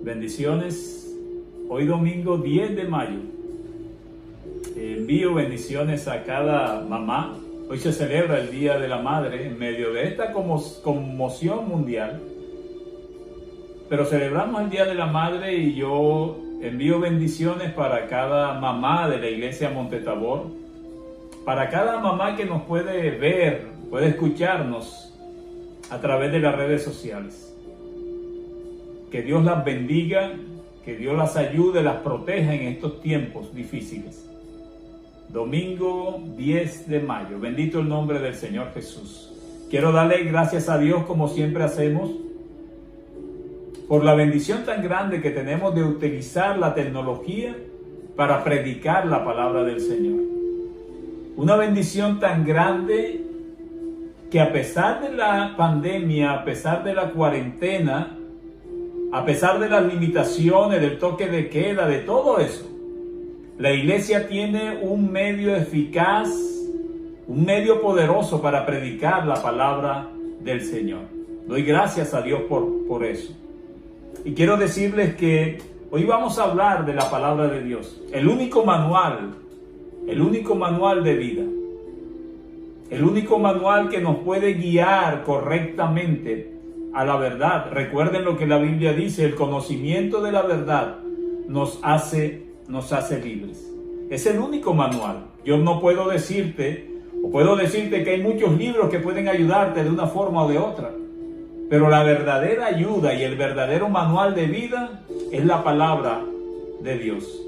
Bendiciones. Hoy domingo 10 de mayo. Envío bendiciones a cada mamá. Hoy se celebra el Día de la Madre en medio de esta conmoción mundial. Pero celebramos el Día de la Madre y yo envío bendiciones para cada mamá de la Iglesia Monte Tabor, para cada mamá que nos puede ver, puede escucharnos a través de las redes sociales. Que Dios las bendiga, que Dios las ayude, las proteja en estos tiempos difíciles. Domingo 10 de mayo, bendito el nombre del Señor Jesús. Quiero darle gracias a Dios, como siempre hacemos, por la bendición tan grande que tenemos de utilizar la tecnología para predicar la palabra del Señor. Una bendición tan grande que a pesar de la pandemia, a pesar de la cuarentena, a pesar de las limitaciones, del toque de queda, de todo eso, la iglesia tiene un medio eficaz, un medio poderoso para predicar la palabra del Señor. Doy gracias a Dios por eso. Y quiero decirles que hoy vamos a hablar de la palabra de Dios, el único manual de vida, el único manual que nos puede guiar correctamente a la verdad. Recuerden lo que la Biblia dice: el conocimiento de la verdad nos hace libres. Es el único manual. Yo no puedo decirte, o puedo decirte que hay muchos libros que pueden ayudarte de una forma o de otra, pero la verdadera ayuda y el verdadero manual de vida es la palabra de Dios.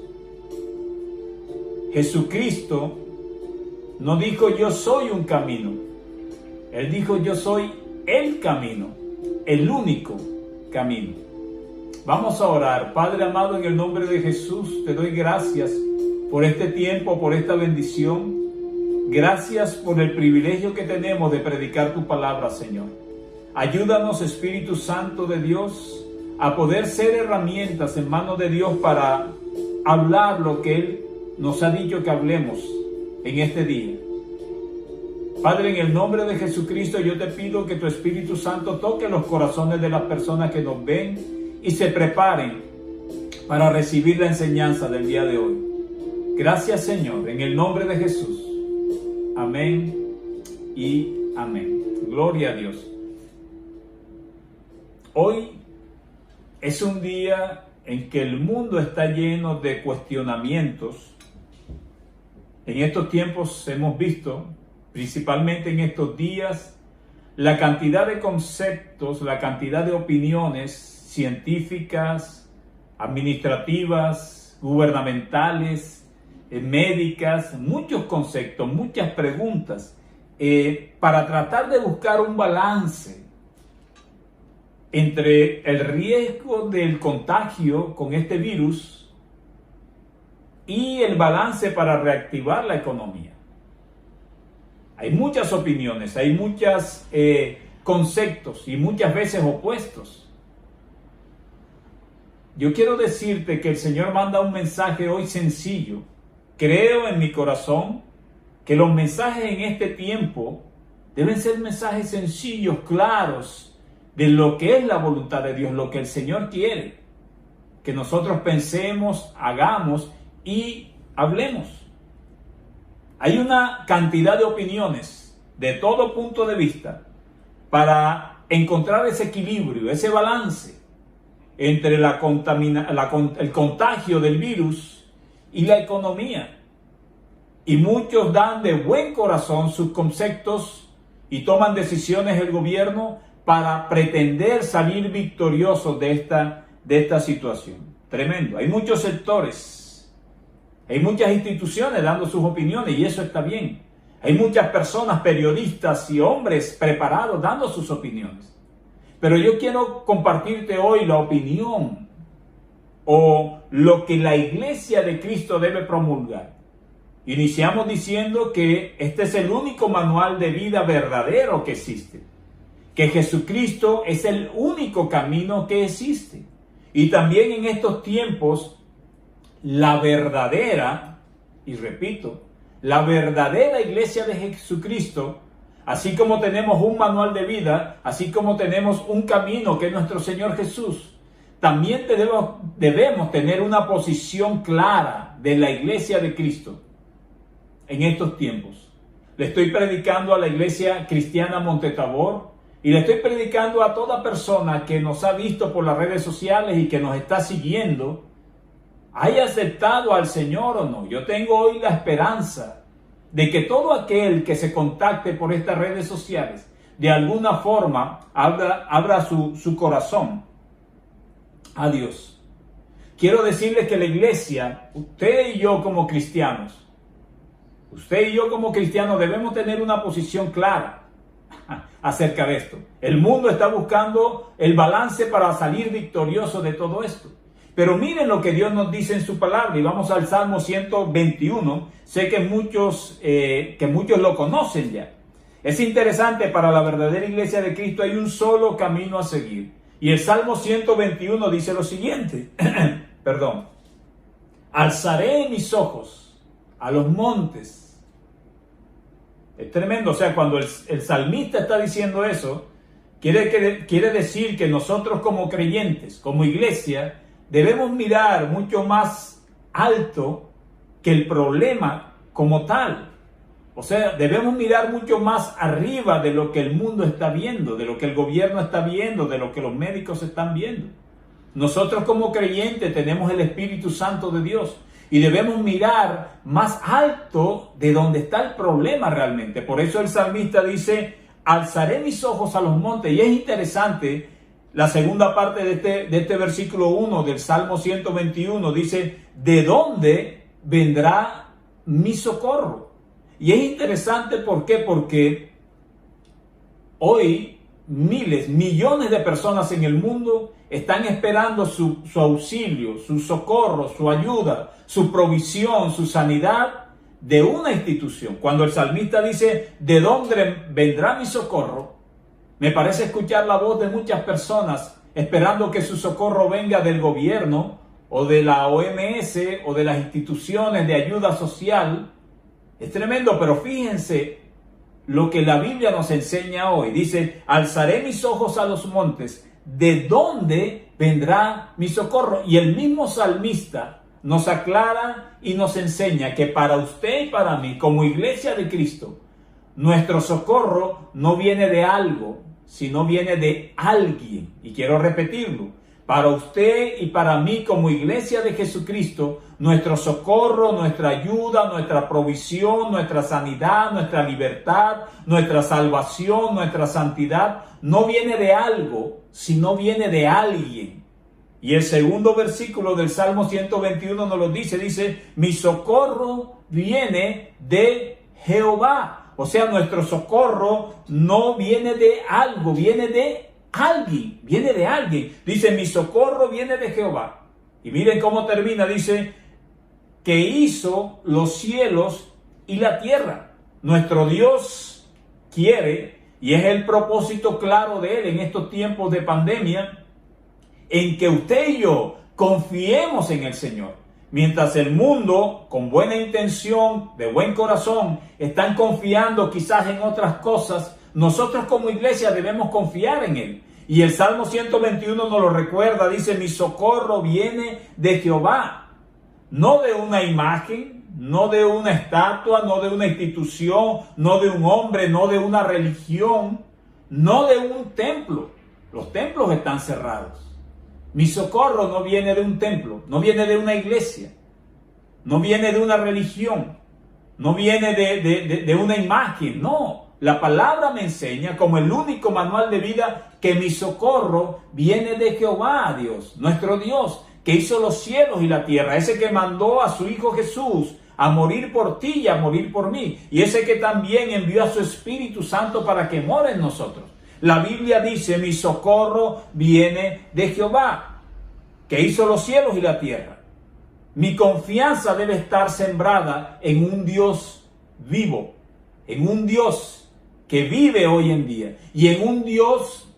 Jesucristo no dijo yo soy un camino, Él dijo yo soy el camino, el único camino. Vamos a orar. Padre amado, en el nombre de Jesús, te doy gracias por este tiempo, por esta bendición. Gracias por el privilegio que tenemos de predicar tu palabra, Señor. Ayúdanos, Espíritu Santo de Dios, a poder ser herramientas en manos de Dios para hablar lo que Él nos ha dicho que hablemos en este día. Padre, en el nombre de Jesucristo, yo te pido que tu Espíritu Santo toque los corazones de las personas que nos ven y se preparen para recibir la enseñanza del día de hoy. Gracias, Señor, en el nombre de Jesús. Amén y amén. Gloria a Dios. Hoy es un día en que el mundo está lleno de cuestionamientos. En estos tiempos hemos visto, principalmente en estos días, la cantidad de conceptos, la cantidad de opiniones científicas, administrativas, gubernamentales, médicas, muchos conceptos, muchas preguntas, para tratar de buscar un balance entre el riesgo del contagio con este virus y el balance para reactivar la economía. Hay muchas opiniones, hay muchos conceptos y muchas veces opuestos. Yo quiero decirte que el Señor manda un mensaje hoy sencillo. Creo en mi corazón que los mensajes en este tiempo deben ser mensajes sencillos, claros, de lo que es la voluntad de Dios, lo que el Señor quiere que nosotros pensemos, hagamos y hablemos. Hay una cantidad de opiniones de todo punto de vista para encontrar ese equilibrio, ese balance entre el contagio del virus y la economía. Y muchos dan de buen corazón sus conceptos y toman decisiones el gobierno para pretender salir victoriosos de esta situación. Tremendo. Hay muchos sectores, hay muchas instituciones dando sus opiniones y eso está bien. Hay muchas personas, periodistas y hombres preparados dando sus opiniones. Pero yo quiero compartirte hoy la opinión o lo que la Iglesia de Cristo debe promulgar. Iniciamos diciendo que este es el único manual de vida verdadero que existe. Que Jesucristo es el único camino que existe. Y también en estos tiempos, la verdadera, y repito, la verdadera Iglesia de Jesucristo, así como tenemos un manual de vida, así como tenemos un camino que es nuestro Señor Jesús, también debemos tener una posición clara de la iglesia de Cristo en estos tiempos. Le estoy predicando a la iglesia cristiana Montetabor y le estoy predicando a toda persona que nos ha visto por las redes sociales y que nos está siguiendo, haya aceptado al Señor o no. Yo tengo hoy la esperanza de que todo aquel que se contacte por estas redes sociales, de alguna forma, abra su corazón a Dios. Quiero decirles que la iglesia, usted y yo como cristianos, debemos tener una posición clara acerca de esto. El mundo está buscando el balance para salir victorioso de todo esto. Pero miren lo que Dios nos dice en su palabra, y vamos al Salmo 121. Sé que muchos lo conocen ya. Es interesante, para la verdadera iglesia de Cristo hay un solo camino a seguir. Y el Salmo 121 dice lo siguiente, alzaré mis ojos a los montes. Es tremendo, o sea, cuando el salmista está diciendo eso, quiere decir que nosotros como creyentes, como iglesia, debemos mirar mucho más alto que el problema como tal. O sea, debemos mirar mucho más arriba de lo que el mundo está viendo, de lo que el gobierno está viendo, de lo que los médicos están viendo. Nosotros como creyentes tenemos el Espíritu Santo de Dios y debemos mirar más alto de donde está el problema realmente. Por eso el salmista dice, alzaré mis ojos a los montes. Y es interesante, la segunda parte de este versículo 1 del Salmo 121 dice, ¿de dónde vendrá mi socorro? Y es interesante, ¿por qué? Porque hoy millones de personas en el mundo están esperando su auxilio, su socorro, su ayuda, su provisión, su sanidad de una institución. Cuando el salmista dice, ¿de dónde vendrá mi socorro? Me parece escuchar la voz de muchas personas esperando que su socorro venga del gobierno o de la OMS o de las instituciones de ayuda social. Es tremendo, pero fíjense lo que la Biblia nos enseña hoy. Dice, alzaré mis ojos a los montes, ¿de dónde vendrá mi socorro? Y el mismo salmista nos aclara y nos enseña que para usted y para mí, como iglesia de Cristo, nuestro socorro no viene de algo, sino viene de alguien. Y quiero repetirlo. Para usted y para mí como iglesia de Jesucristo, nuestro socorro, nuestra ayuda, nuestra provisión, nuestra sanidad, nuestra libertad, nuestra salvación, nuestra santidad, no viene de algo, sino viene de alguien. Y el segundo versículo del Salmo 121 nos lo dice, mi socorro viene de Jehová. O sea, nuestro socorro no viene de algo, viene de alguien, viene de alguien. Dice, mi socorro viene de Jehová. Y miren cómo termina, dice, que hizo los cielos y la tierra. Nuestro Dios quiere, y es el propósito claro de Él en estos tiempos de pandemia, en que usted y yo confiemos en el Señor. Mientras el mundo, con buena intención, de buen corazón, están confiando quizás en otras cosas, nosotros como iglesia debemos confiar en Él. Y el Salmo 121 nos lo recuerda, dice, mi socorro viene de Jehová. No de una imagen, no de una estatua, no de una institución, no de un hombre, no de una religión, no de un templo. Los templos están cerrados. Mi socorro no viene de un templo, no viene de una iglesia, no viene de una religión, no viene de una imagen, no. La palabra me enseña, como el único manual de vida, que mi socorro viene de Jehová, Dios, nuestro Dios, que hizo los cielos y la tierra, ese que mandó a su Hijo Jesús a morir por ti y a morir por mí, y ese que también envió a su Espíritu Santo para que more en nosotros. La Biblia dice, mi socorro viene de Jehová, que hizo los cielos y la tierra. Mi confianza debe estar sembrada en un Dios vivo, en un Dios que vive hoy en día y en un Dios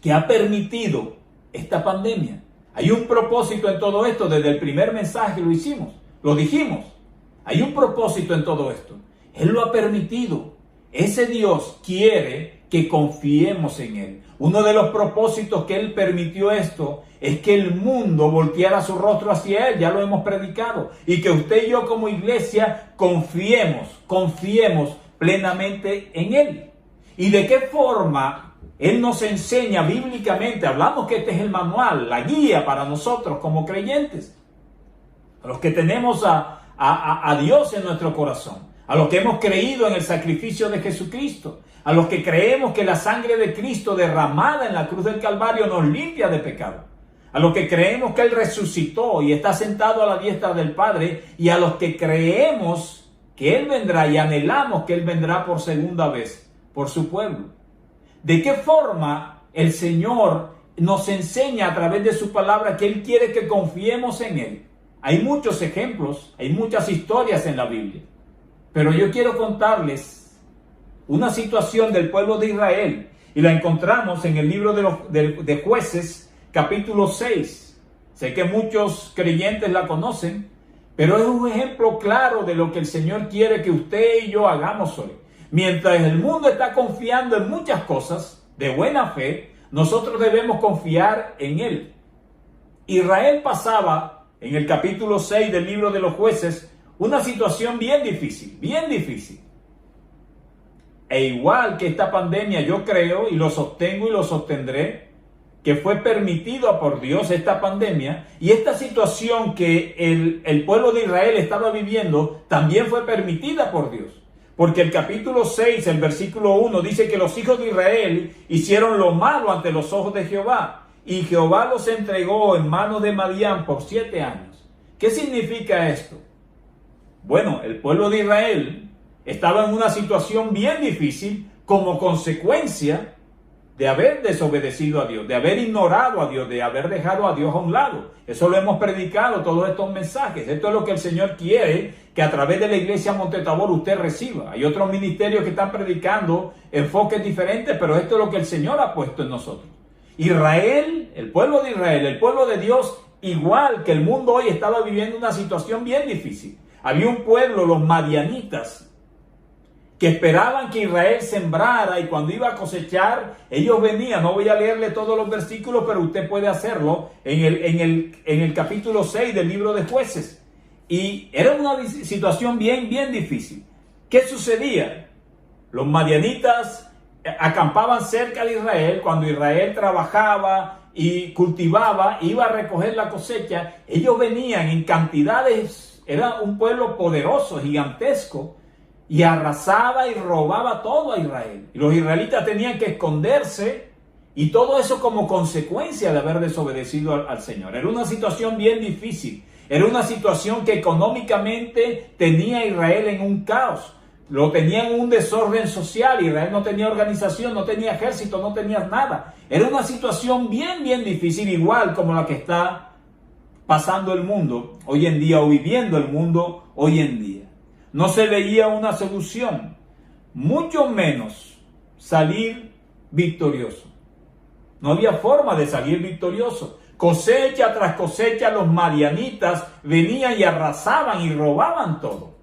que ha permitido esta pandemia. Hay un propósito en todo esto. Desde el primer mensaje lo dijimos. Hay un propósito en todo esto. Él lo ha permitido. Ese Dios quiere que confiemos en Él. Uno de los propósitos que Él permitió esto es que el mundo volteara su rostro hacia Él, ya lo hemos predicado, y que usted y yo como iglesia confiemos plenamente en Él. ¿Y de qué forma Él nos enseña bíblicamente? Hablamos que este es el manual, la guía para nosotros como creyentes, a los que tenemos a Dios en nuestro corazón, a los que hemos creído en el sacrificio de Jesucristo, a los que creemos que la sangre de Cristo derramada en la cruz del Calvario nos limpia de pecado, a los que creemos que Él resucitó y está sentado a la diestra del Padre, y a los que creemos que Él vendrá y anhelamos que Él vendrá por segunda vez por su pueblo. ¿De qué forma el Señor nos enseña a través de su palabra que Él quiere que confiemos en Él? Hay muchos ejemplos, hay muchas historias en la Biblia, pero yo quiero contarles una situación del pueblo de Israel, y la encontramos en el libro de Jueces, capítulo 6. Sé que muchos creyentes la conocen, pero es un ejemplo claro de lo que el Señor quiere que usted y yo hagamos hoy. Mientras el mundo está confiando en muchas cosas de buena fe, nosotros debemos confiar en Él. Israel pasaba, en el capítulo 6 del libro de los Jueces, una situación bien difícil, bien difícil. E igual que esta pandemia, yo creo, y lo sostengo y lo sostendré, que fue permitida por Dios esta pandemia, y esta situación que el pueblo de Israel estaba viviendo también fue permitida por Dios. Porque el capítulo 6, el versículo 1, dice que los hijos de Israel hicieron lo malo ante los ojos de Jehová, y Jehová los entregó en manos de Madián por 7 años. ¿Qué significa esto? Bueno, el pueblo de Israel estaba en una situación bien difícil como consecuencia de haber desobedecido a Dios, de haber ignorado a Dios, de haber dejado a Dios a un lado. Eso lo hemos predicado, todos estos mensajes. Esto es lo que el Señor quiere que a través de la iglesia Monte Tabor usted reciba. Hay otros ministerios que están predicando enfoques diferentes, pero esto es lo que el Señor ha puesto en nosotros. Israel, el pueblo de Israel, el pueblo de Dios, igual que el mundo hoy, estaba viviendo una situación bien difícil. Había un pueblo, los madianitas, que esperaban que Israel sembrara, y cuando iba a cosechar, ellos venían. No voy a leerle todos los versículos, pero usted puede hacerlo en el capítulo 6 del libro de Jueces. Y era una situación bien difícil. ¿Qué sucedía? Los madianitas acampaban cerca de Israel. Cuando Israel trabajaba y cultivaba, iba a recoger la cosecha, ellos venían en cantidades. Era un pueblo poderoso, gigantesco, y arrasaba y robaba todo a Israel. Y los israelitas tenían que esconderse, y todo eso como consecuencia de haber desobedecido al Señor. Era una situación bien difícil. Era una situación que económicamente tenía a Israel en un caos. Lo tenía en un desorden social. Israel no tenía organización, no tenía ejército, no tenía nada. Era una situación bien difícil, igual como la que está pasando el mundo hoy en día, o viviendo el mundo hoy en día. No se veía una solución, mucho menos salir victorioso. No había forma de salir victorioso. Cosecha tras cosecha, los madianitas venían y arrasaban y robaban todo.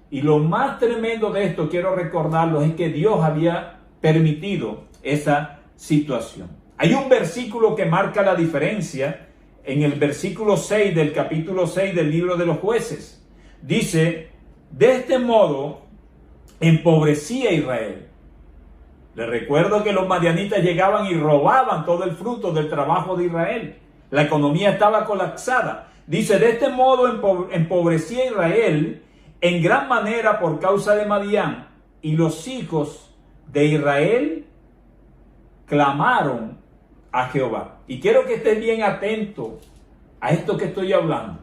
Y lo más tremendo de esto, quiero recordarlo, es que Dios había permitido esa situación. Hay un versículo que marca la diferencia en el versículo 6 del capítulo 6 del libro de los Jueces. Dice: de este modo empobrecía Israel. Les recuerdo que los madianitas llegaban y robaban todo el fruto del trabajo de Israel. La economía estaba colapsada. Dice: de este modo empobrecía Israel en gran manera por causa de Madián, y los hijos de Israel clamaron a Jehová. Y quiero que estés bien atento a esto que estoy hablando.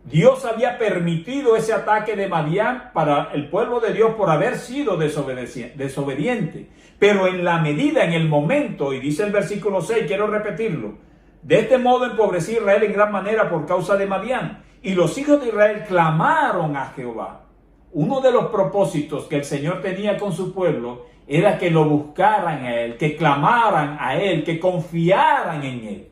Dios había permitido ese ataque de Madián para el pueblo de Dios por haber sido desobediente. Pero en la medida, en el momento, y dice el versículo 6, quiero repetirlo: de este modo empobreció Israel en gran manera por causa de Madián, y los hijos de Israel clamaron a Jehová. Uno de los propósitos que el Señor tenía con su pueblo era que lo buscaran a Él, que clamaran a Él, que confiaran en Él.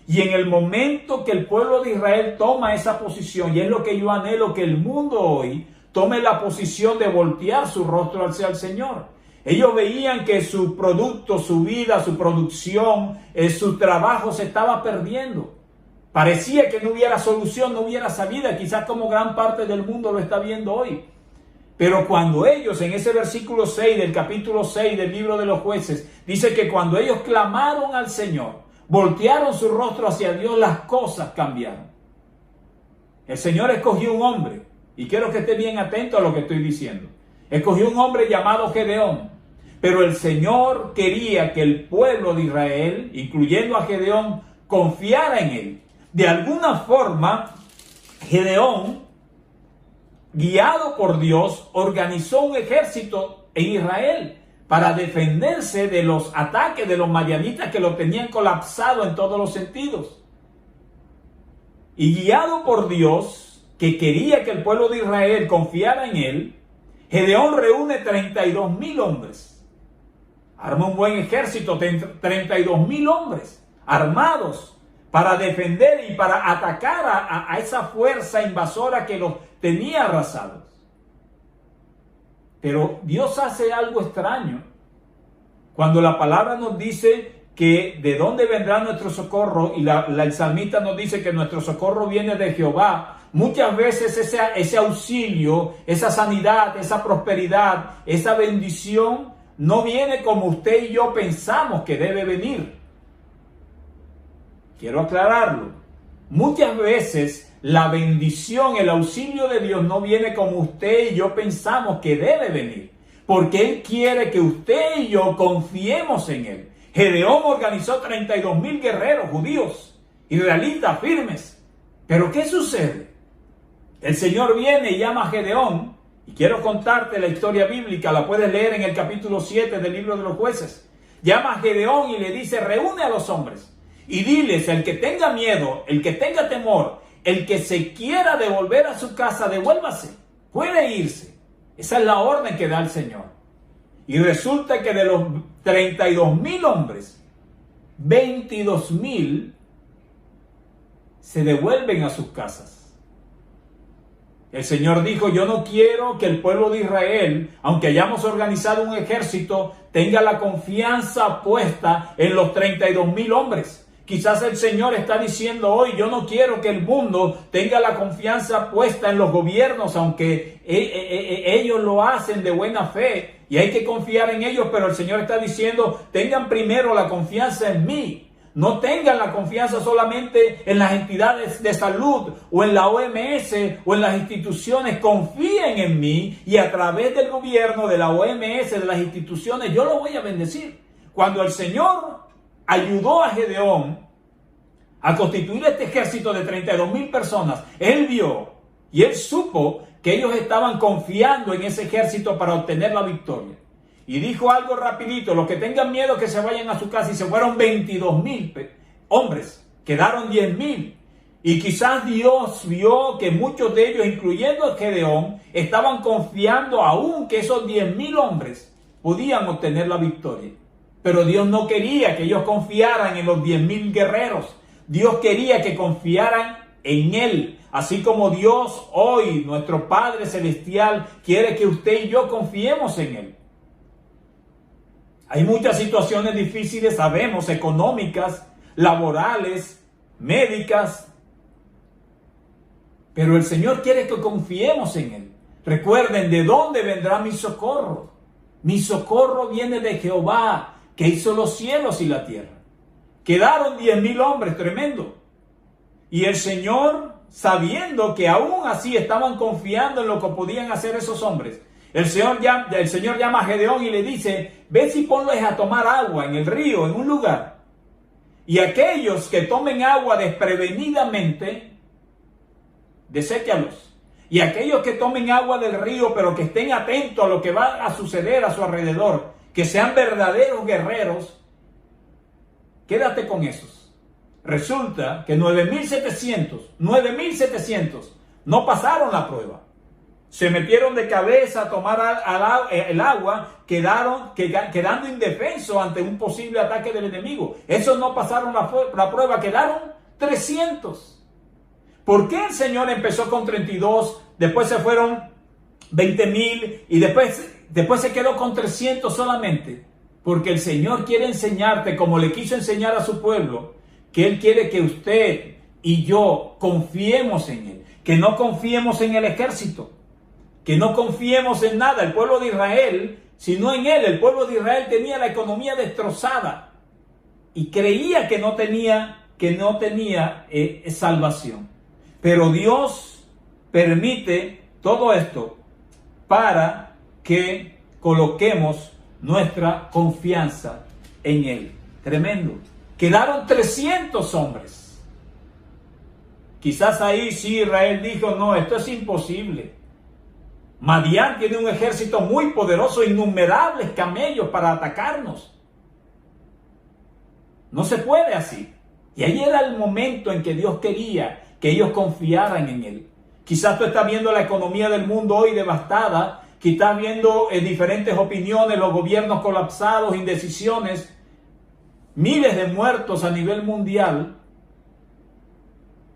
Y en el momento que el pueblo de Israel toma esa posición, y es lo que yo anhelo que el mundo hoy tome la posición de voltear su rostro hacia el Señor. Ellos veían que su producto, su vida, su producción, su trabajo se estaba perdiendo. Parecía que no hubiera solución, no hubiera salida, quizás como gran parte del mundo lo está viendo hoy. Pero cuando ellos, en ese versículo 6 del capítulo 6 del libro de los Jueces, dice que cuando ellos clamaron al Señor, voltearon su rostro hacia Dios, las cosas cambiaron. El Señor escogió un hombre, y quiero que esté bien atento a lo que estoy diciendo. Escogió un hombre llamado Gedeón, pero el Señor quería que el pueblo de Israel, incluyendo a Gedeón, confiara en él. De alguna forma, Gedeón, guiado por Dios, organizó un ejército en Israel para defenderse de los ataques de los madianitas que lo tenían colapsado en todos los sentidos. Y guiado por Dios, que quería que el pueblo de Israel confiara en él, Gedeón reúne 32,000 hombres. Arma un buen ejército, 32,000 hombres armados para defender y para atacar a esa fuerza invasora que los tenía arrasados. Pero Dios hace algo extraño cuando la palabra nos dice que de dónde vendrá nuestro socorro, y el salmista nos dice que nuestro socorro viene de Jehová. Muchas veces ese auxilio, esa sanidad, esa prosperidad, esa bendición no viene como usted y yo pensamos que debe venir. Quiero aclararlo. Muchas veces la bendición, el auxilio de Dios no viene como usted y yo pensamos que debe venir, porque Él quiere que usted y yo confiemos en Él. Gedeón organizó 32,000 guerreros judíos, israelitas firmes. Pero ¿qué sucede? El Señor viene y llama a Gedeón, y quiero contarte la historia bíblica, la puedes leer en el capítulo 7 del libro de los Jueces. Llama a Gedeón y le dice: reúne a los hombres y diles: el que tenga miedo, el que tenga temor, el que se quiera devolver a su casa, devuélvase, puede irse. Esa es la orden que da el Señor. Y resulta que de los 32,000 hombres, 22,000 se devuelven a sus casas. El Señor dijo: yo no quiero que el pueblo de Israel, aunque hayamos organizado un ejército, tenga la confianza puesta en los 32,000 hombres. Quizás el Señor está diciendo hoy: yo no quiero que el mundo tenga la confianza puesta en los gobiernos, aunque ellos lo hacen de buena fe y hay que confiar en ellos, pero el Señor está diciendo: tengan primero la confianza en mí. No tengan la confianza solamente en las entidades de salud o en la OMS o en las instituciones. Confíen en mí y a través del gobierno, de la OMS, de las instituciones, yo lo voy a bendecir. Cuando el Señor ayudó a Gedeón a constituir este ejército de 32,000 personas, Él vio y Él supo que ellos estaban confiando en ese ejército para obtener la victoria. Y dijo algo rapidito: los que tengan miedo que se vayan a su casa. Y se fueron 22,000 hombres, quedaron 10,000. Y quizás Dios vio que muchos de ellos, incluyendo a Gedeón, estaban confiando aún que esos 10,000 hombres podían obtener la victoria. Pero Dios no quería que ellos confiaran en los 10,000 guerreros. Dios quería que confiaran en Él. Así como Dios hoy, nuestro Padre Celestial, quiere que usted y yo confiemos en Él. Hay muchas situaciones difíciles, sabemos, económicas, laborales, médicas. Pero el Señor quiere que confiemos en Él. Recuerden, ¿de dónde vendrá mi socorro? Mi socorro viene de Jehová, que hizo los cielos y la tierra. Quedaron 10,000 hombres, tremendo. Y el Señor, sabiendo que aún así estaban confiando en lo que podían hacer esos hombres, el Señor llama a Gedeón y le dice: ve si ponles a tomar agua en el río, en un lugar. Y aquellos que tomen agua desprevenidamente, deséchalos. Y aquellos que tomen agua del río, pero que estén atentos a lo que va a suceder a su alrededor, que sean verdaderos guerreros, quédate con esos. Resulta que 9,700 no pasaron la prueba. Se metieron de cabeza a tomar el agua, quedando indefensos ante un posible ataque del enemigo. Esos no pasaron la prueba, quedaron 300. ¿Por qué el Señor empezó con 32, después se fueron 20,000 y después se quedó con 300 solamente. Porque el Señor quiere enseñarte, como le quiso enseñar a su pueblo, que Él quiere que usted y yo confiemos en Él. Que no confiemos en el ejército. Que no confiemos en nada. El pueblo de Israel, sino en Él. El pueblo de Israel tenía la economía destrozada. Y creía que no tenía salvación. Pero Dios permite todo esto para que coloquemos nuestra confianza en Él. Tremendo. Quedaron 300 hombres. Quizás ahí sí Israel dijo, no, esto es imposible. Madián tiene un ejército muy poderoso, innumerables camellos para atacarnos. No se puede así. Y ahí era el momento en que Dios quería que ellos confiaran en Él. Quizás tú estás viendo la economía del mundo hoy devastada, quizás viendo diferentes opiniones, los gobiernos colapsados, indecisiones, miles de muertos a nivel mundial.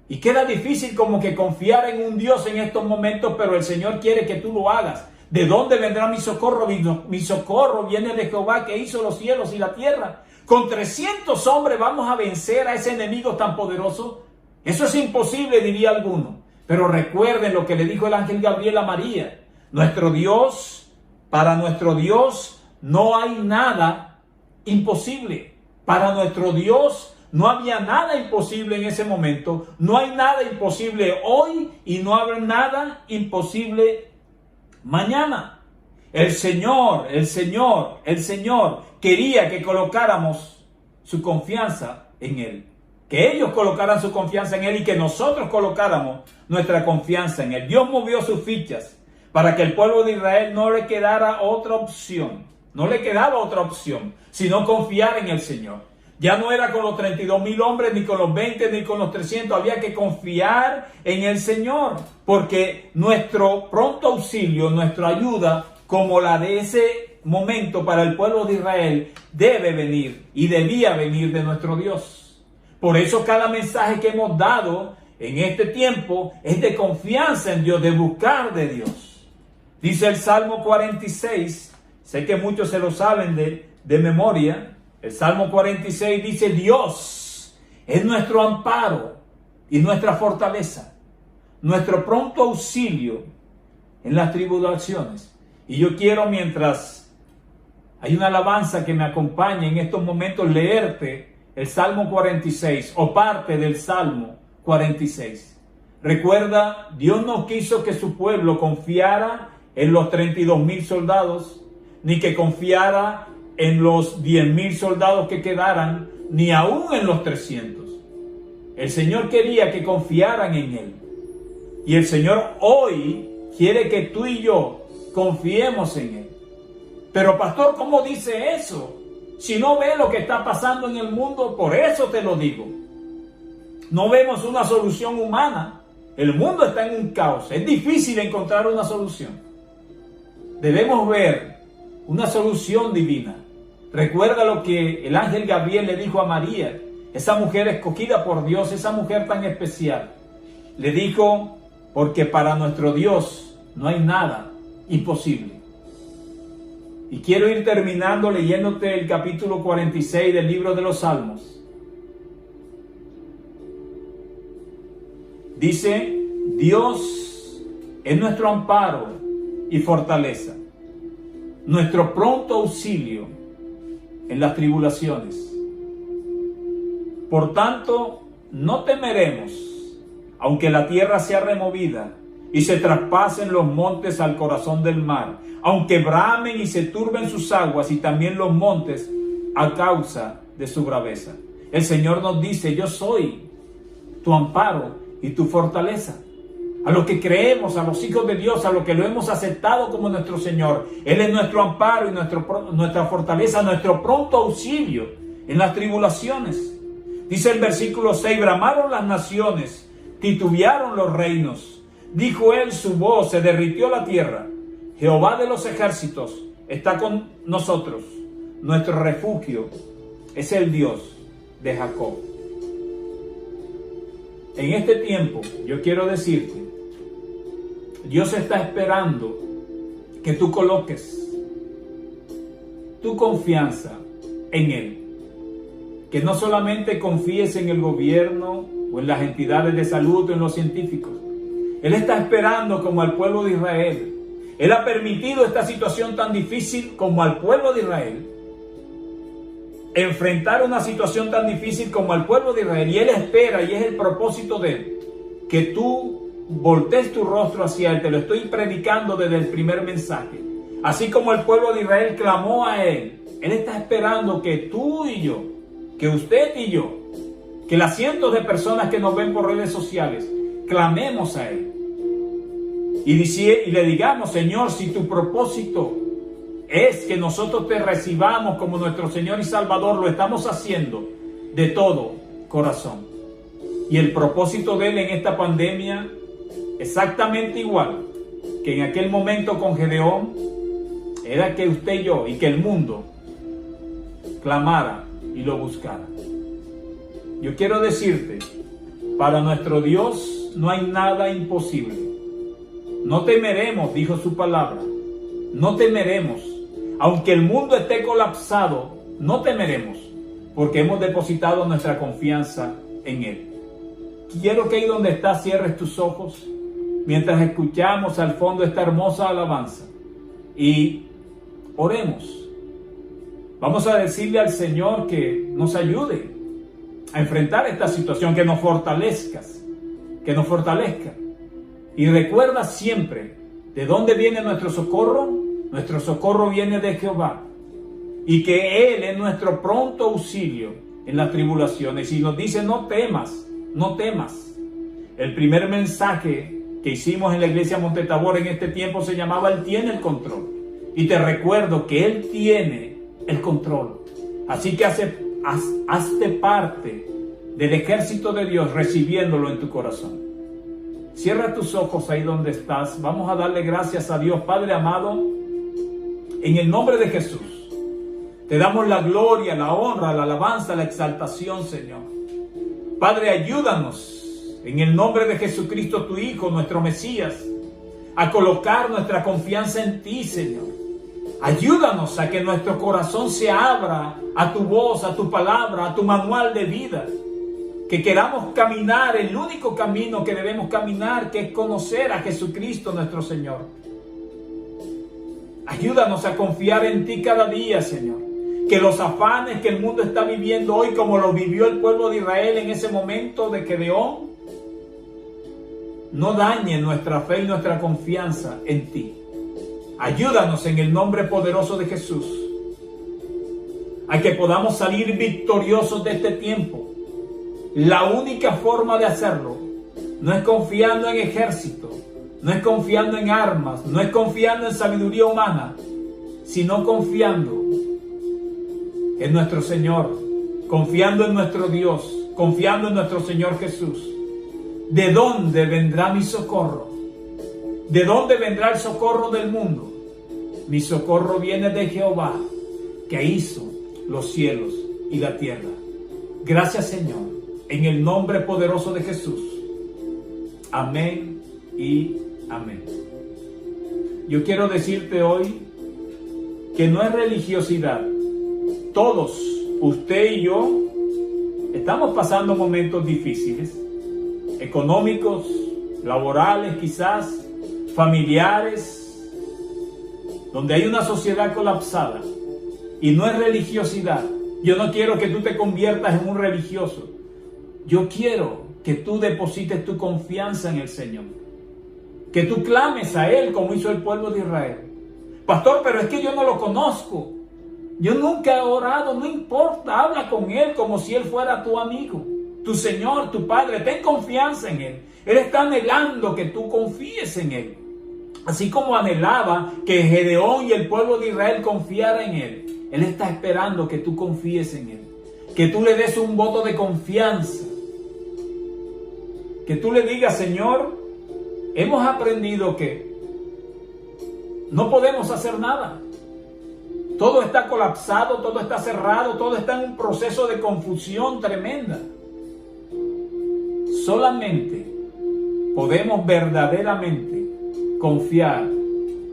Y queda difícil como que confiar en un Dios en estos momentos, pero el Señor quiere que tú lo hagas. ¿De dónde vendrá mi socorro? Mi socorro viene de Jehová que hizo los cielos y la tierra. Con 300 hombres vamos a vencer a ese enemigo tan poderoso. Eso es imposible, diría alguno. Pero recuerden lo que le dijo el ángel Gabriel a María. Nuestro Dios, para nuestro Dios no hay nada imposible. Para nuestro Dios no había nada imposible en ese momento. No hay nada imposible hoy y no habrá nada imposible mañana. El Señor quería que colocáramos su confianza en Él. Que ellos colocaran su confianza en Él y que nosotros colocáramos nuestra confianza en Él. Dios movió sus fichas para que el pueblo de Israel no le quedara otra opción. No le quedaba otra opción, sino confiar en el Señor. Ya no era con los 32,000 hombres, ni con los 20, ni con los 300. Había que confiar en el Señor. Porque nuestro pronto auxilio, nuestra ayuda, como la de ese momento para el pueblo de Israel, debe venir y debía venir de nuestro Dios. Por eso cada mensaje que hemos dado en este tiempo es de confianza en Dios, de buscar de Dios. Dice el Salmo 46, sé que muchos se lo saben de memoria. El Salmo 46 dice, Dios es nuestro amparo y nuestra fortaleza, nuestro pronto auxilio en las tribulaciones. Y yo quiero, mientras hay una alabanza que me acompaña en estos momentos, leerte el Salmo 46 o parte del Salmo 46. Recuerda, Dios no quiso que su pueblo confiara en los 32,000 soldados, ni que confiara en los 10,000 soldados que quedaran, ni aún en los 300. El Señor quería que confiaran en Él. Y el Señor hoy quiere que tú y yo confiemos en Él. Pero pastor, ¿cómo dice eso? Si no ve lo que está pasando en el mundo, por eso te lo digo. No vemos una solución humana. El mundo está en un caos. Es difícil encontrar una solución. Debemos ver una solución divina. Recuerda lo que el ángel Gabriel le dijo a María, esa mujer escogida por Dios, esa mujer tan especial. Le dijo, porque para nuestro Dios no hay nada imposible. Y quiero ir terminando leyéndote el capítulo 46 del libro de los Salmos. Dice, Dios es nuestro amparo y fortaleza, nuestro pronto auxilio en las tribulaciones. Por tanto, no temeremos, aunque la tierra sea removida y se traspasen los montes al corazón del mar, aunque bramen y se turben sus aguas y también los montes a causa de su braveza. El Señor nos dice, yo soy tu amparo y tu fortaleza. A los que creemos, a los hijos de Dios, a los que lo hemos aceptado como nuestro Señor, Él es nuestro amparo y nuestra fortaleza, nuestro pronto auxilio en las tribulaciones. Dice el versículo 6, bramaron las naciones, titubearon los reinos. Dijo él su voz, se derritió la tierra. Jehová de los ejércitos está con nosotros. Nuestro refugio es el Dios de Jacob. En este tiempo, yo quiero decirte, Dios está esperando que tú coloques tu confianza en Él. Que no solamente confíes en el gobierno o en las entidades de salud o en los científicos. Él está esperando como al pueblo de Israel. Él ha permitido esta situación tan difícil como al pueblo de Israel. Enfrentar una situación tan difícil como al pueblo de Israel. Y Él espera, y es el propósito de Él, que tú voltees tu rostro hacia Él. Te lo estoy predicando desde el primer mensaje. Así como el pueblo de Israel clamó a Él. Él está esperando que tú y yo, que usted y yo, que las cientos de personas que nos ven por redes sociales, clamemos a Él. Y le digamos: Señor, si tu propósito es que nosotros te recibamos como nuestro Señor y Salvador, lo estamos haciendo de todo corazón. Y el propósito de Él en esta pandemia, exactamente igual que en aquel momento con Gedeón, era que usted y yo, y que el mundo clamara y lo buscara. Yo quiero decirte, para nuestro Dios no hay nada imposible. No temeremos, dijo su palabra, no temeremos. Aunque el mundo esté colapsado, no temeremos, porque hemos depositado nuestra confianza en Él. Quiero que ahí donde estás cierres tus ojos mientras escuchamos al fondo esta hermosa alabanza y oremos. Vamos a decirle al Señor que nos ayude a enfrentar esta situación, que nos fortalezca. Y recuerda siempre de dónde viene nuestro socorro. Nuestro socorro viene de Jehová, y que Él es nuestro pronto auxilio en las tribulaciones. Y nos dice: no temas, no temas. El primer mensaje que hicimos en la iglesia Monte Tabor en este tiempo se llamaba Él tiene el control. Y te recuerdo que Él tiene el control. Así que hazte parte del ejército de Dios, recibiéndolo en tu corazón. Cierra tus ojos ahí donde estás. Vamos a darle gracias a Dios. Padre amado, en el nombre de Jesús, te damos la gloria, la honra, la alabanza, la exaltación, Señor. Padre, ayúdanos en el nombre de Jesucristo, tu Hijo, nuestro Mesías, a colocar nuestra confianza en ti, Señor. Ayúdanos a que nuestro corazón se abra a tu voz, a tu palabra, a tu manual de vida. Que queramos caminar el único camino que debemos caminar, que es conocer a Jesucristo nuestro Señor. Ayúdanos a confiar en ti cada día, Señor. Que los afanes que el mundo está viviendo hoy, como lo vivió el pueblo de Israel en ese momento de Gedeón, no dañen nuestra fe y nuestra confianza en ti. Ayúdanos en el nombre poderoso de Jesús a que podamos salir victoriosos de este tiempo. La única forma de hacerlo no es confiando en ejército, no es confiando en armas, no es confiando en sabiduría humana, sino confiando en nuestro Señor, confiando en nuestro Dios, confiando en nuestro Señor Jesús. ¿De dónde vendrá mi socorro? ¿De dónde vendrá el socorro del mundo? Mi socorro viene de Jehová, que hizo los cielos y la tierra. Gracias, Señor, en el nombre poderoso de Jesús. Amén y amén. Yo quiero decirte hoy que no es religiosidad. Todos, usted y yo, estamos pasando momentos difíciles, económicos, laborales quizás, familiares, donde hay una sociedad colapsada. Y no es religiosidad. Yo no quiero que tú te conviertas en un religioso. Yo quiero que tú deposites tu confianza en el Señor. Que tú clames a Él como hizo el pueblo de Israel. Pastor, pero es que yo no lo conozco. Yo nunca he orado, no importa. Habla con Él como si Él fuera tu amigo, tu Señor, tu Padre. Ten confianza en Él. Él está anhelando que tú confíes en Él. Así como anhelaba que Gedeón y el pueblo de Israel confiara en Él. Él está esperando que tú confíes en Él. Que tú le des un voto de confianza. Que tú le digas: Señor, hemos aprendido que no podemos hacer nada. Todo está colapsado, todo está cerrado, todo está en un proceso de confusión tremenda. Solamente podemos verdaderamente confiar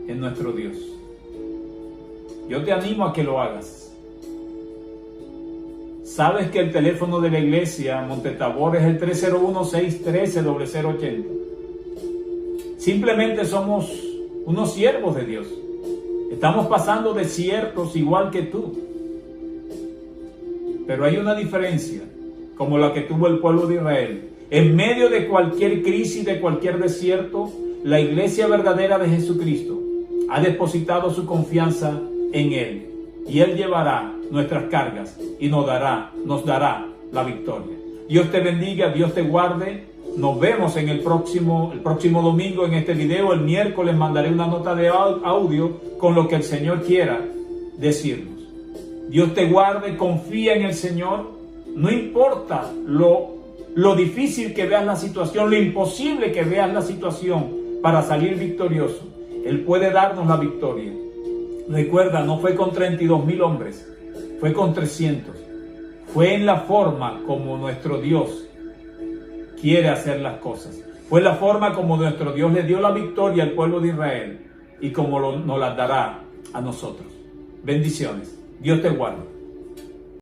en nuestro Dios. Yo te animo a que lo hagas. Sabes que el teléfono de la iglesia Montetabor es el 301-613-0080. Simplemente somos unos siervos de Dios. Estamos pasando desiertos igual que tú. Pero hay una diferencia, como la que tuvo el pueblo de Israel. En medio de cualquier crisis, de cualquier desierto, la iglesia verdadera de Jesucristo ha depositado su confianza en Él. Y Él llevará nuestras cargas y nos dará la victoria. Dios te bendiga, Dios te guarde. Nos vemos en el próximo domingo en este video. El miércoles mandaré una nota de audio con lo que el Señor quiera decirnos. Dios te guarde, confía en el Señor. No importa lo difícil que veas la situación, lo imposible que veas la situación para salir victorioso. Él puede darnos la victoria. Recuerda, no fue con 32,000 hombres, fue con 300. Fue en la forma como nuestro Dios quiere hacer las cosas. Fue la forma como nuestro Dios le dio la victoria al pueblo de Israel y como nos la dará a nosotros. Bendiciones. Dios te guarde.